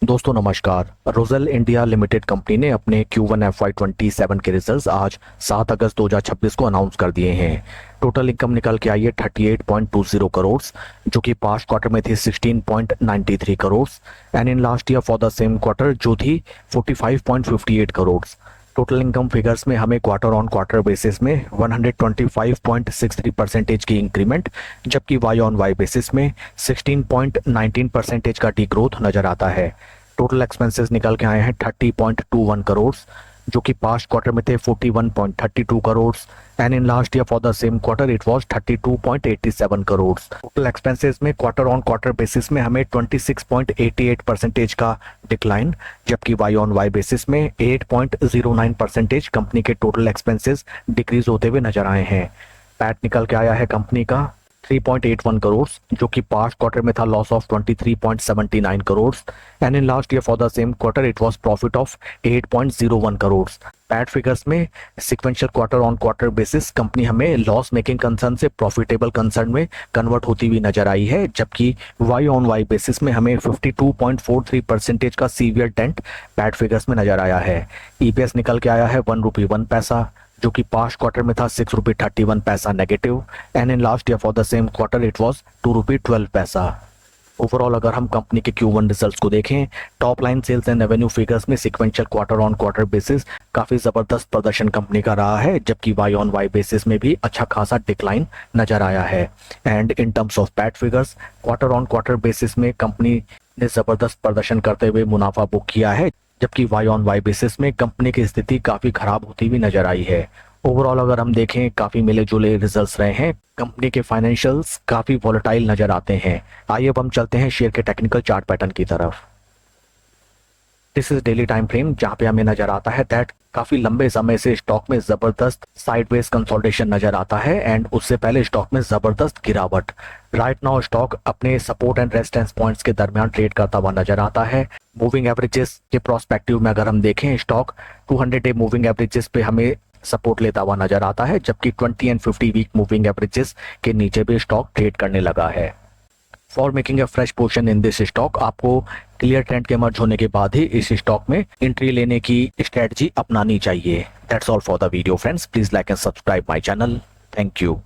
दोस्तों नमस्कार। Roselle India limited company ने अपने Q1 FY27 के रिजल्ट्स आज 7 अगस्त 2026 को अनाउंस कर दिए हैं। टोटल इनकम निकल के आई है 38.20 करोड़, जो कि पास्ट क्वार्टर में थी 16.93 crore and in last year for the same quarter जो थी 45.58 करोड़। टोटल इनकम फिगर्स में हमें क्वार्टर ऑन क्वार्टर बेसिस में 125.63% की इंक्रीमेंट, जबकि वाई ऑन वाई बेसिस में 16.19% का डी ग्रोथ नजर आता है। टोटल एक्सपेंसेस निकल के आए हैं 30.21 करोड़, जो कि पास्ट क्वार्टर में थे 41.32 crore and in last year for the same quarter it was 32.87 crore. Total expenses में क्वार्टर ऑन क्वार्टर बेसिस में हमें 26.88% का डिक्लाइन, जबकि वाई ऑन वाई बेसिस में 8.09% कंपनी के टोटल एक्सपेंसेस डिक्रीज होते हुए नजर आए हैं। पैट निकल के आया है कंपनी का 3.81 करोड़, जो कि पास्ट क्वार्टर में था loss of 23.79 crore and in last year for the same quarter it was profit of 8.01 crore. PAT figures में sequential quarter on quarter basis company हमें लॉस मेकिंग कंसर्न से प्रॉफिटेबल कंसर्न में कन्वर्ट होती हुई नजर आई है, जबकि वाई ऑन वाई बेसिस में हमें 52.43% का सीवियर डेंट पैट फिगर्स में नजर आया है। ईपीएस निकल के आया है 1 रुपये 1 पैसा, जो कि पास्ट क्वार्टर में था 6 रुपये 31 पैसा negative and in last year for the same quarter it was 2 रुपये 12 पैसा। ओवरऑल अगर हम कंपनी के Q1 रिजल्ट्स को देखें, top line sales and revenue figures में sequential quarter on quarter basis काफी जबरदस्त प्रदर्शन कंपनी का रहा है, जबकि वाई ऑन वाई बेसिस में भी अच्छा खासा डिक्लाइन नजर आया है। And in terms of PAT figures quarter on quarter basis में कंपनी ने जबरदस्त प्रदर्शन करते हुए मुनाफा बुक किया है, जबकि वाई ऑन वाई बेसिस में कंपनी की स्थिति काफी खराब होती हुई नजर आई है। ओवरऑल अगर हम देखें काफी मिले जुले रिजल्ट्स रहे हैं, कंपनी के फाइनेंशियल्स काफी वॉलेटाइल नजर आते हैं। आइए अब हम चलते हैं शेयर के टेक्निकल चार्ट पैटर्न की तरफ। This is daily time frame, जहां पे हमें नजर आता है दैट काफी लंबे समय से स्टॉक में जबरदस्त साइडवेज कंसोलिडेशन नजर आता है एंड उससे पहले स्टॉक में जबरदस्त गिरावट। राइट नाउ स्टॉक अपने सपोर्ट एंड रेजिस्टेंस पॉइंट्स के दरमियान ट्रेड करता हुआ नजर आता है। मूविंग एवरेजेस के प्रोस्पेक्टिव में अगर हम देखें, स्टॉक 200 डे मूविंग एवरेजेस पे हमें सपोर्ट लेता हुआ नजर आता है, जबकि 20 एंड 50 वीक मूविंग एवरेजेस के नीचे भी स्टॉक ट्रेड करने लगा है। For making a fresh position in this stock, आपको क्लियर ट्रेंड के मर्ज होने के बाद ही इस स्टॉक में एंट्री लेने की स्ट्रेटजी अपनानी चाहिए। That's all for the video friends, please like and subscribe my channel. Thank you.